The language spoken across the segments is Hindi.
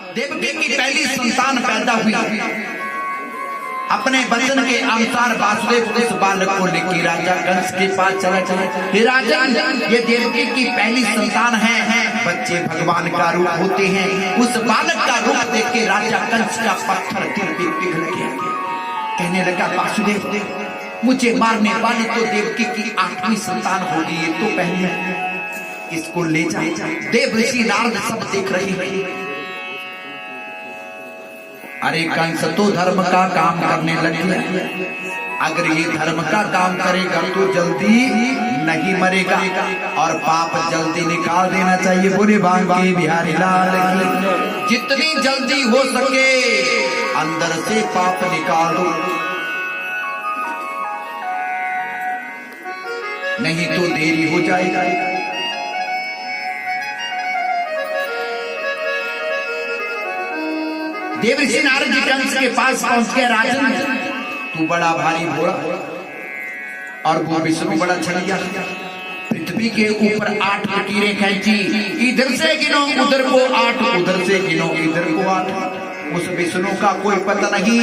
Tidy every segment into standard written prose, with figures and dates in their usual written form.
देवकी की पहली संतान पैदा हुई। अपने वचन के अनुसार वासुदेव उस बालक को लेकर राजा कंस के पास चला। हे राजन, ये देवकी की पहली संतान है। बच्चे भगवान का रूप होते हैं। उस बालक का रूप देख के राजा कंस का पत्थर दिल पे पिघल गया। कहने लगा, वासुदेव, मुझे मारने वाली तो देवकी की 8वीं संतान होगी, ये तो पहले, इसको ले जा। देव ऋषि नारद सब देख रहे हैं। अरे कंस तो धर्म का काम करने लगे। अगर ये धर्म का काम करेगा तो जल्दी नहीं मरेगा और पाप जल्दी निकाल देना चाहिए। बोले बांके बिहारी लाल की। जितनी जल्दी हो सके अंदर से पाप निकाल दो, नहीं तो देरी हो जाएगा। देवऋषि नारद जी कंस के पास पहुंच गए। राजन, तू बड़ा भारी भोला और वो विष्णु बड़ा छलिया। पृथ्वी के ऊपर 8 लकीरें खींची, इधर से गिनो उधर को 8, उधर से गिनो इधर को 8। उस विष्णु का कोई पता नहीं,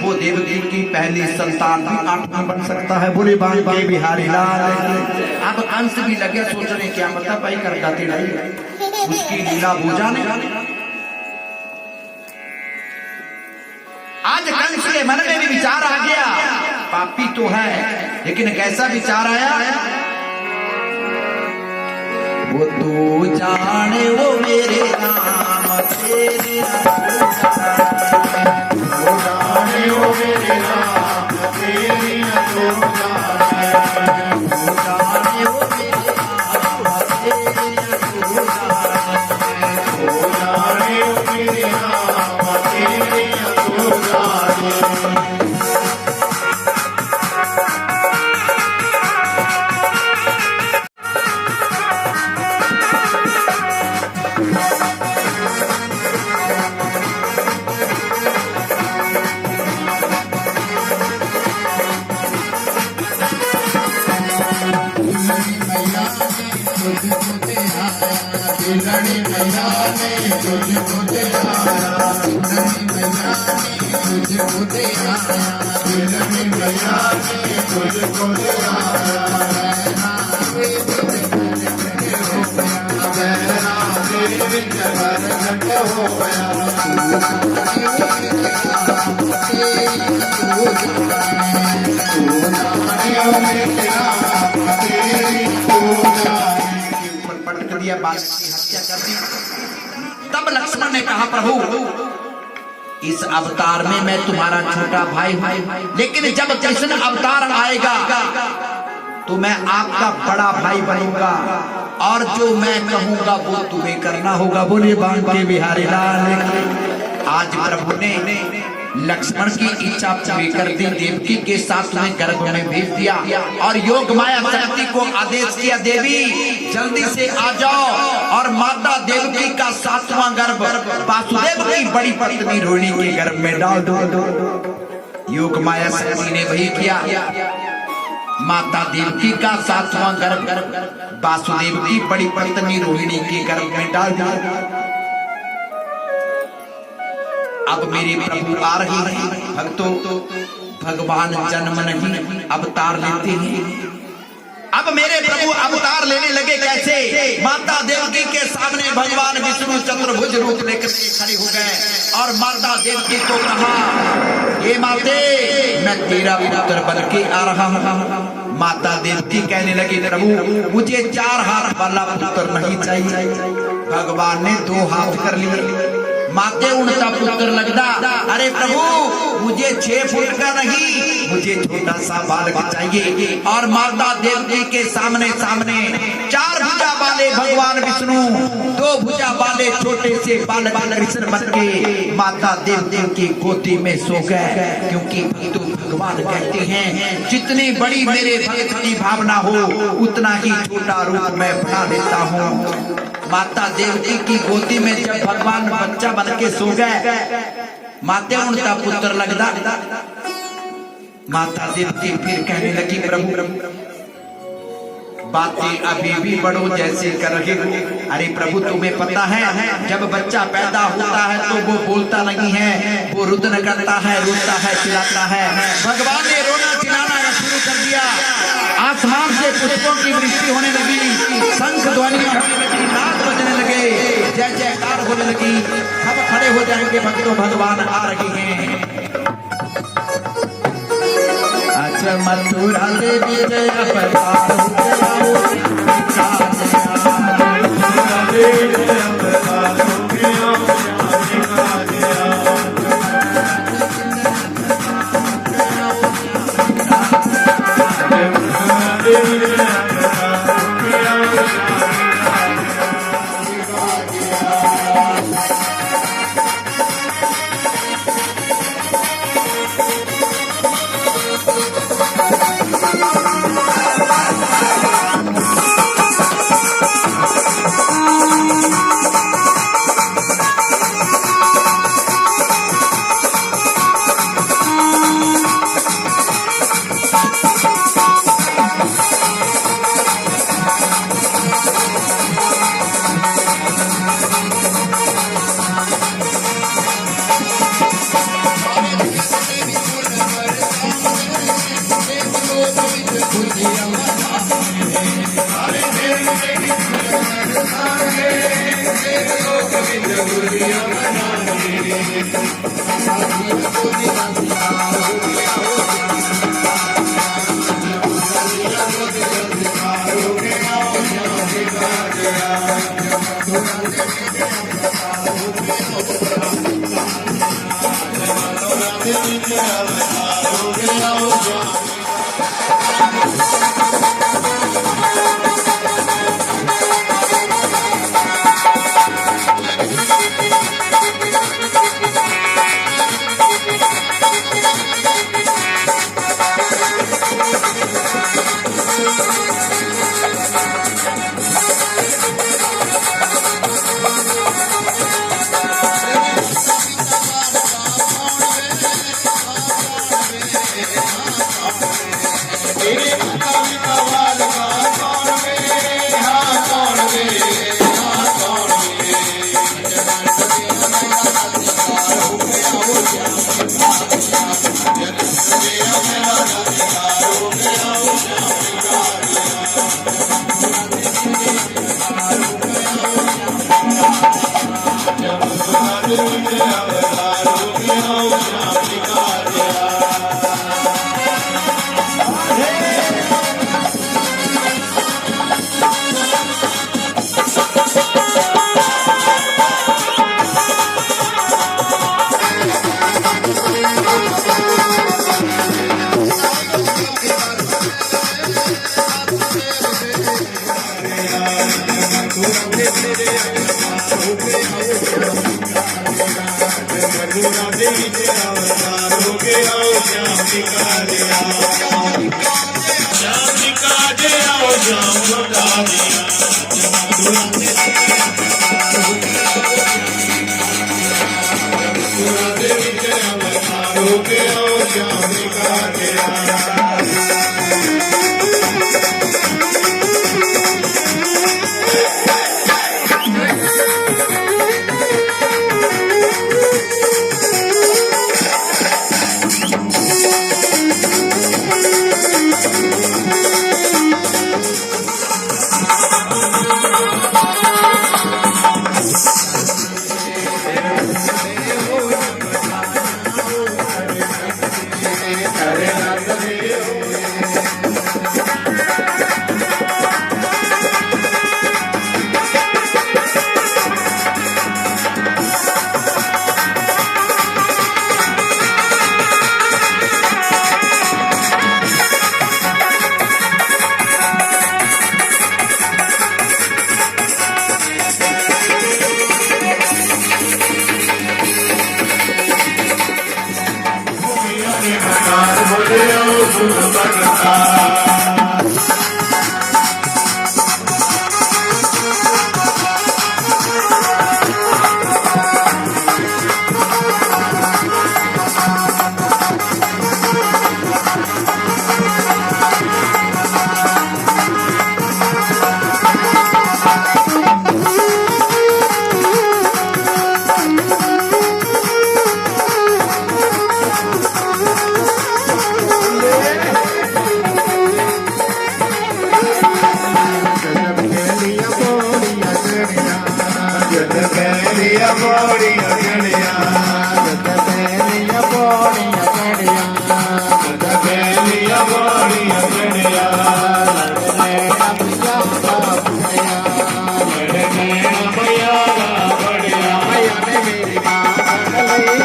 वो देवकी की पहली संतान भी 8 बन सकता है। बोले बांके बिहारी लाल। अब कंस भी लगे सोचने, क्या मतलब भाई कर जाते नहीं, उसकी लीला पूजा ने। आज कंस के मन में भी विचार आ गया, पापी तो है लेकिन कैसा विचार आया। वो तू जाने वो मेरे नाम तेरे, वो जाने वो मेरे नाम तेरी तो जाने, वो जाने वो मेरे नाम तेरी तो जाने, वो जाने वो मेरे नाम तेरी तो जाने। बालक की हत्या कर दी। तब लक्ष्मण ने कहा, प्रभु इस अवतार में मैं तुम्हारा छोटा भाई हूं, लेकिन जब कृष्ण अवतार आएगा तो मैं आपका बड़ा भाई बनूंगा और जो मैं कहूंगा वो तुम्हें करना होगा। बोले बांके बिहारी लाल। आज प्रभु ने लक्ष्मण की इच्छा पूरी कर दी। देवकी के साथ में गर्भ में भेज दिया और योग माया शक्ति को आदेश किया, देवी जल्दी से आ जाओ और माता देवकी का 7वां गर्भ वासुदेव की बड़ी पत्नी रोहिणी के गर्भ में डाल दो। योग माया शक्ति ने वही किया। माता देवकी का 7वां गर्भ वासुदेव की बड़ी पत्नी रोहिणी के गर्भ में डाल दिया। अब मेरे प्रभु आ रहे हैं। भक्तों, भगवान जन्म नहीं अवतार लेते हैं। अब मेरे प्रभु अवतार लेने लगे। कैसे? माता देवकी के सामने भगवान विष्णु चतुर्भुज रूप लेकर खड़े हो गए और माता देवकी को कहा, हे माते, मैं तेरा पुत्र बन के आ रहा हूँ। माता देवकी कहने लगी, प्रभु मुझे 4 हाथ वाला पुत्र नहीं चाहिए। भगवान ने 2 हाथ कर लिए। माते उनका पुत्र लगता, अरे प्रभु मुझे 6 फुट का नहीं, मुझे छोटा सा बालक चाहिए। और माता देवकी के सामने 4 भुजा वाले भगवान विष्णु, 2 भुजा वाले छोटे से बालक कृष्ण बन के माता देवकी की गोदी में सो गए। क्योंकि तो भगवान कहते हैं, जितनी बड़ी मेरे भक्त की भावना हो उतना ही छोटा रूप मैं बना देता हूँ। माता देवकी की गोदी में जब भगवान बच्चा बन के सो गए, माते उनका पुत्र लगता। माता देवकी फिर कहने लगी, प्रभु बातें अभी भी बड़ों जैसे कर रहे हो। अरे प्रभु तुम्हें पता है जब बच्चा पैदा होता है तो वो बोलता नहीं है, वो रुदन करता है, रोता है, चिल्लाता है। भगवान ने रोना चिल्लाना शुरू कर दिया। आसमान से पुष्पों की वृष्टि होने लगी, शंख ध्वनियां होने लगी, नाद बजने लगे, जय जयकार होने लगी। सब खड़े हो जाएंगे भक्तों, भगवान आ रहे हैं। अच्छा मथुरा देवी जय अवतार पौड़ियां चढ़िया पहलिया पौड़ियां चढ़िया पहलियां पौड़ियां चढ़िया नैना मैया का बढ़िया नैना मैया का बढ़िया मैया ने मेरी माँ बन गई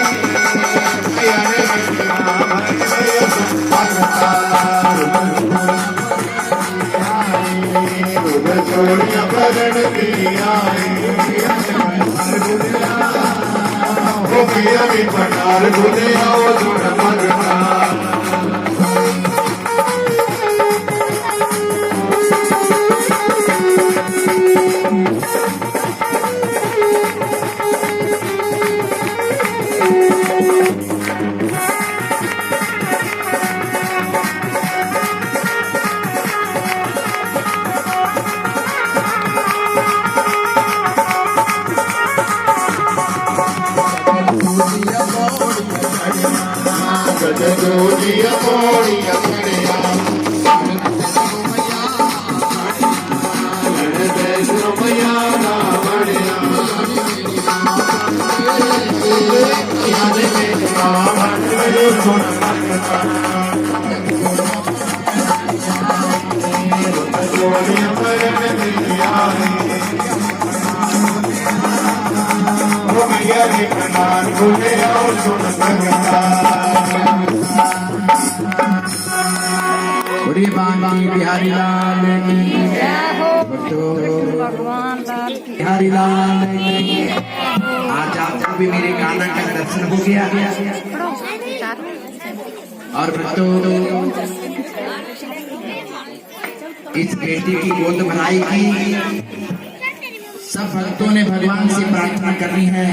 मैया ने मेरी माँ बन गई चोड़ियां बदन की आई वो पिया भी पटार बुले आओ जोड़ मगना जोजिया पौड़ियां चढ़िया मैया का बढ़िया मैया के प्रणाम भूले और सुन सकता बोलिए बांकी बिहारी लाल की बिहारी लाल की। आज आपको भी मेरे गाना का दर्शन हो गया और भक्तों इस बेटी की गोद भराई की सब भक्तों ने भगवान से प्रार्थना करनी है।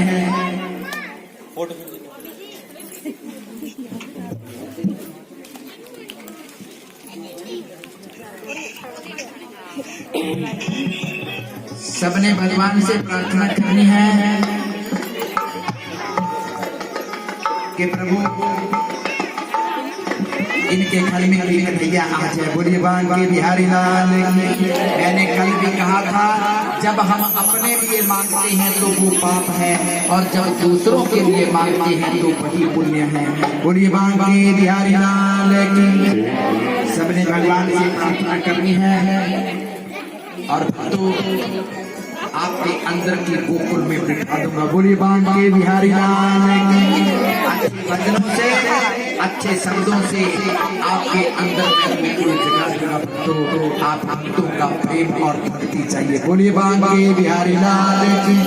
सबने भगवान से प्रार्थना करनी है कि प्रभु इनके घर में कोई कन्हैया आ जाए। बोलिए बांके बिहारी लाल की। मैंने कल भी कहा था जब हम अपने लिए मांगते हैं तो वो पाप है और जब दूसरों के लिए मांगते हैं तो वही पुण्य है। बोलिए बांके बिहारी लाल की। सबने भगवान से प्रार्थना करनी है और तो आपके अंदर की गोकुल में बिठा दूंगा। बोलिए बांके बिहारी लाल की। अच्छे वचनों से अच्छे शब्दों से आपके अंदर में गोकुल जगा दूंगा। तो आप भक्तों का प्रेम और भक्ति चाहिए। बोलिए बांके बिहारी लाल की।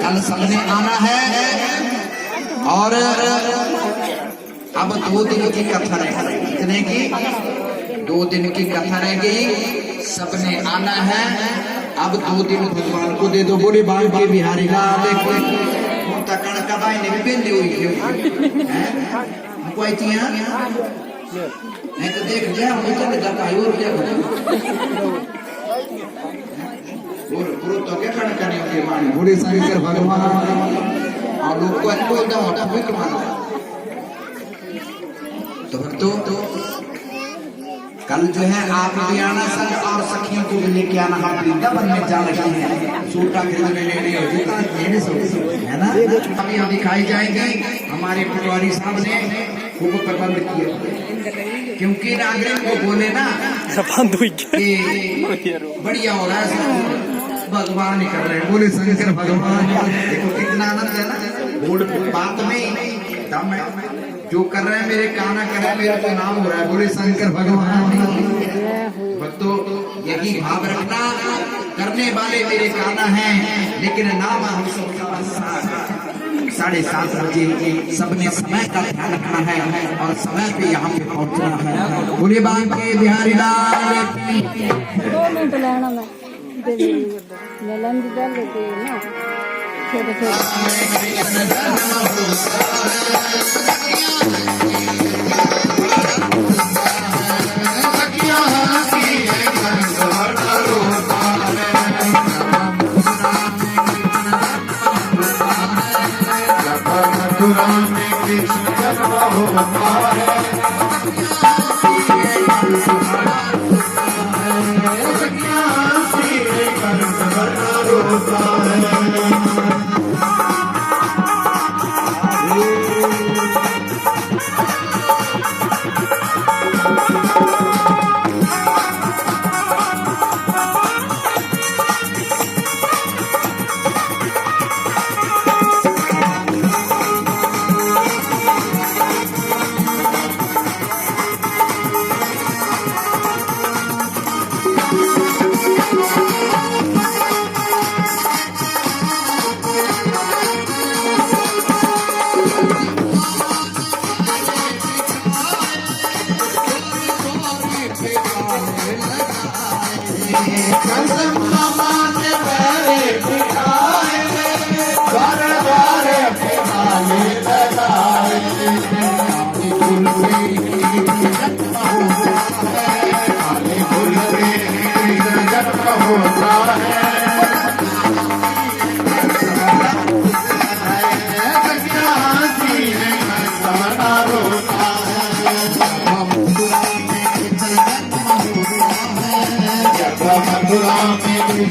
कल सबने आना है और अब 2 दिन की कथा रह गई। कितने की? 2 दिन की कथा रह गई। सबने आना है। अब 2 दिन भगवान को दे दो। बोले बांके बिहारी लाल की। तकड़ कबाई ने बेंदे हुई हमको आई थी यहाँ नहीं तो देख लिया मुझे चले जाता है और क्या पूरा तो क्या खड़ा करने होते माने बोले शंकर भगवान और लोग को एकदम होता हुई माना तो भक्तों कल जो है आप भी आना संग और सखियों को भी लेके आना। हम वृंदावन में जा रहे हैं सूटा खरीदने लेने है ना। अभी हम दिखाई जाएंगे। हमारे पटवारी साहब ने खूब प्रबंध किया क्योंकि नागरिक को बोले ना कि बढ़िया हो रहा है भगवान ही कर रहे हैं। बोले शंकर भगवान। देखो कितना आनंद है ना। बात में दम है। जो कर रहे हैं मेरे काना कर रहे हैं मेरा तो नाम हो रहा है। बोले शंकर भगवान। भक्तों यही भाव रखना। करने वाले मेरे काना हैं लेकिन नाम हम सबका 7:30 बजे सबने समय का ध्यान रखना है और समय पे यहाँ पे पहुँचना है। बोलिए बांके बिहारी लाल की। 2 मिनट लेना मैं ललन जी डाल लेते हैं ना छोटे छोटे।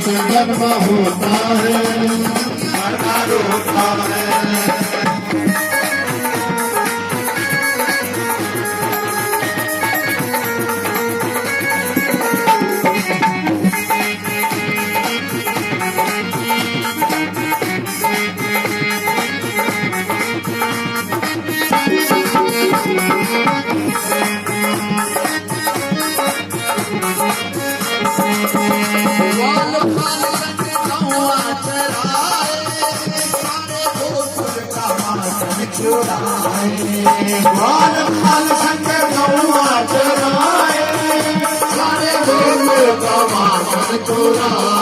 जन्म होता है मरना रोता है बाल बाल संग गौआ चराए सारे गोकुल का माखन चुराए